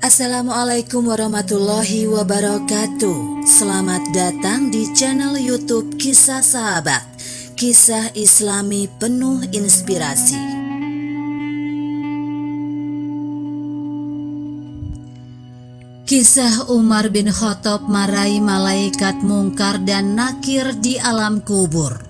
Assalamualaikum warahmatullahi wabarakatuh. Selamat datang di channel YouTube Kisah Sahabat, kisah Islami penuh inspirasi. Kisah Umar bin Khattab marahi malaikat mungkar dan nakir di alam kubur.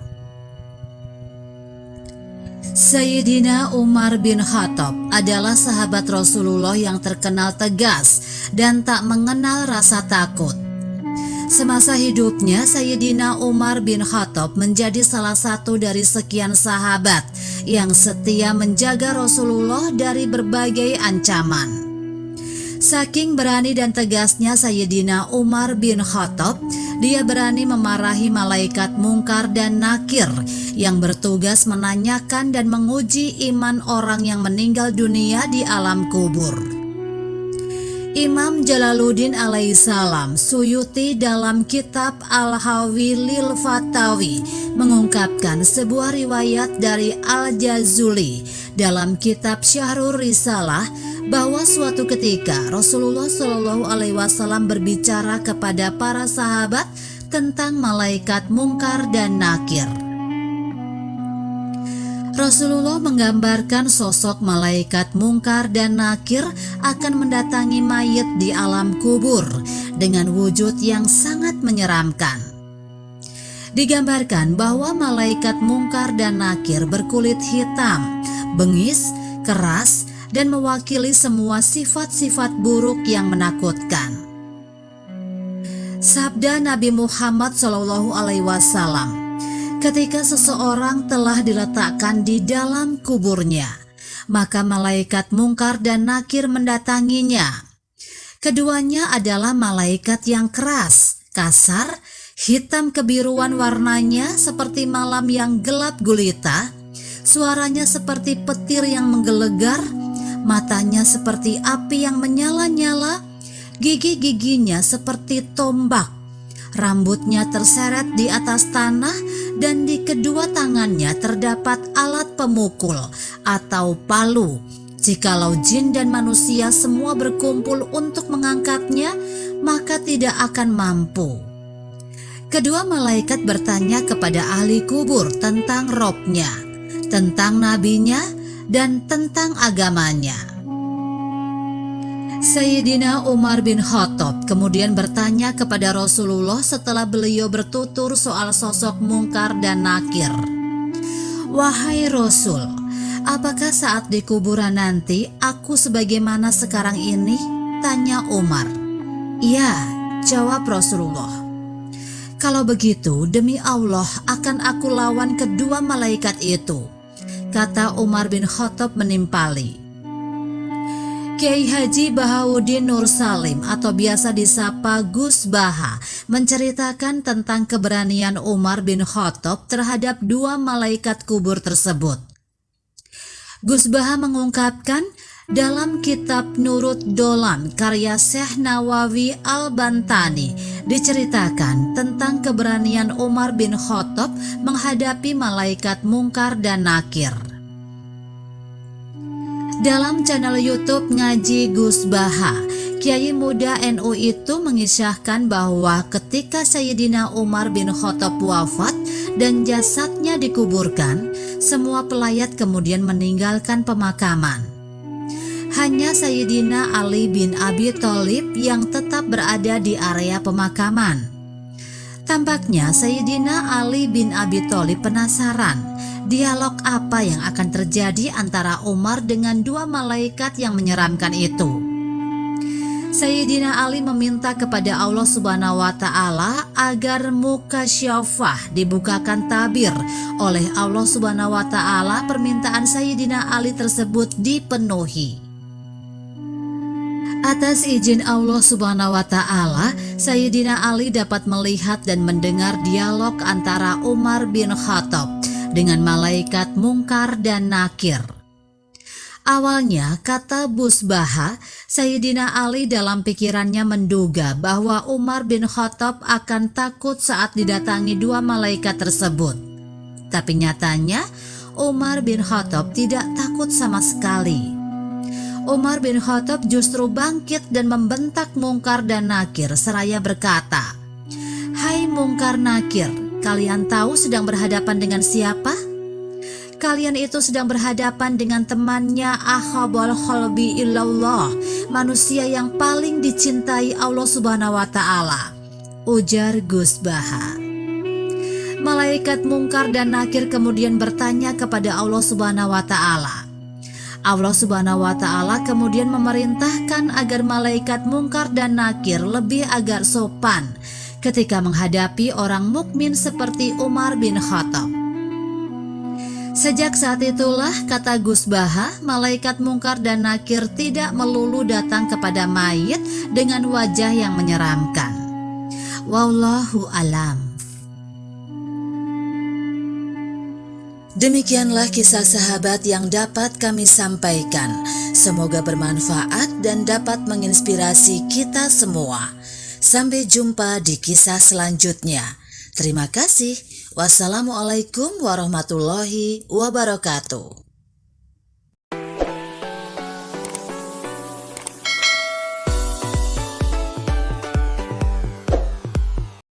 Sayyidina Umar bin Khattab adalah sahabat Rasulullah yang terkenal tegas dan tak mengenal rasa takut. Semasa hidupnya, Sayyidina Umar bin Khattab menjadi salah satu dari sekian sahabat yang setia menjaga Rasulullah dari berbagai ancaman. Saking berani dan tegasnya Sayyidina Umar bin Khattab, dia berani memarahi malaikat mungkar dan nakir yang bertugas menanyakan dan menguji iman orang yang meninggal dunia di alam kubur. Imam Jalaluddin alaihissalam Suyuti dalam kitab Al-Hawi lil Fatawi mengungkapkan sebuah riwayat dari Al-Jazuli dalam kitab Syahrul Risalah bahwa suatu ketika Rasulullah SAW berbicara kepada para sahabat tentang malaikat mungkar dan nakir. Rasulullah menggambarkan sosok malaikat mungkar dan nakir akan mendatangi mayit di alam kubur dengan wujud yang sangat menyeramkan. Digambarkan bahwa malaikat mungkar dan nakir berkulit hitam, bengis, keras, dan mewakili semua sifat-sifat buruk yang menakutkan. Sabda Nabi Muhammad SAW, ketika seseorang telah diletakkan di dalam kuburnya, maka malaikat mungkar dan nakir mendatanginya. Keduanya adalah malaikat yang keras, kasar, hitam kebiruan warnanya seperti malam yang gelap gulita, suaranya seperti petir yang menggelegar, matanya seperti api yang menyala-nyala, gigi-giginya seperti tombak, rambutnya terseret di atas tanah, dan di kedua tangannya terdapat alat pemukul atau palu. Jikalau jin dan manusia semua berkumpul untuk mengangkatnya, maka tidak akan mampu. Kedua malaikat bertanya kepada ahli kubur tentang robnya, tentang nabinya, dan tentang agamanya. Sayyidina Umar bin Khattab kemudian bertanya kepada Rasulullah setelah beliau bertutur soal sosok mungkar dan nakir. "Wahai Rasul, apakah saat di kuburan nanti aku sebagaimana sekarang ini?" tanya Umar. "Iya," jawab Rasulullah. "Kalau begitu, demi Allah akan aku lawan kedua malaikat itu," kata Umar bin Khattab menimpali. Kiai Haji Bahauddin Nur Salim atau biasa disapa Gus Baha menceritakan tentang keberanian Umar bin Khattab terhadap dua malaikat kubur tersebut. Gus Baha mengungkapkan dalam kitab Nurut Dolan karya Syekh Nawawi Al-Bantani diceritakan tentang keberanian Umar bin Khattab menghadapi malaikat mungkar dan nakir. Dalam channel YouTube Ngaji Gus Baha, Kiai muda NU itu mengisahkan bahwa ketika Sayyidina Umar bin Khattab wafat dan jasadnya dikuburkan, semua pelayat kemudian meninggalkan pemakaman. Hanya Sayyidina Ali bin Abi Thalib yang tetap berada di area pemakaman. Tampaknya Sayyidina Ali bin Abi Thalib penasaran dialog apa yang akan terjadi antara Umar dengan dua malaikat yang menyeramkan itu. Sayyidina Ali meminta kepada Allah Subhanahu wa Ta'ala agar mukasyafah dibukakan tabir oleh Allah Subhanahu wa Ta'ala. Permintaan Sayyidina Ali tersebut dipenuhi. Atas izin Allah Subhanahu wa Ta'ala, Sayyidina Ali dapat melihat dan mendengar dialog antara Umar bin Khattab dengan malaikat mungkar dan nakir. Awalnya, kata Gus Baha, Sayyidina Ali dalam pikirannya menduga bahwa Umar bin Khattab akan takut saat didatangi dua malaikat tersebut. Tapi nyatanya, Umar bin Khattab tidak takut sama sekali. Umar bin Khattab justru bangkit dan membentak Mungkar dan Nakir seraya berkata, "Hai Mungkar Nakir, kalian tahu sedang berhadapan dengan siapa? Kalian itu sedang berhadapan dengan temannya Ahabul Khalbi illallah, manusia yang paling dicintai Allah Subhanahu wa Ta'ala," ujar Gus Baha. Malaikat Mungkar dan Nakir kemudian bertanya kepada Allah Subhanahu wa Ta'ala. Allah Subhanahu wa Ta'ala kemudian memerintahkan agar malaikat Mungkar dan Nakir lebih agar sopan ketika menghadapi orang mukmin seperti Umar bin Khattab. Sejak saat itulah, kata Gus Baha, malaikat Mungkar dan Nakir tidak melulu datang kepada mayit dengan wajah yang menyeramkan. Wallahu alam. Demikianlah kisah sahabat yang dapat kami sampaikan. Semoga bermanfaat dan dapat menginspirasi kita semua. Sampai jumpa di kisah selanjutnya. Terima kasih. Wassalamualaikum warahmatullahi wabarakatuh.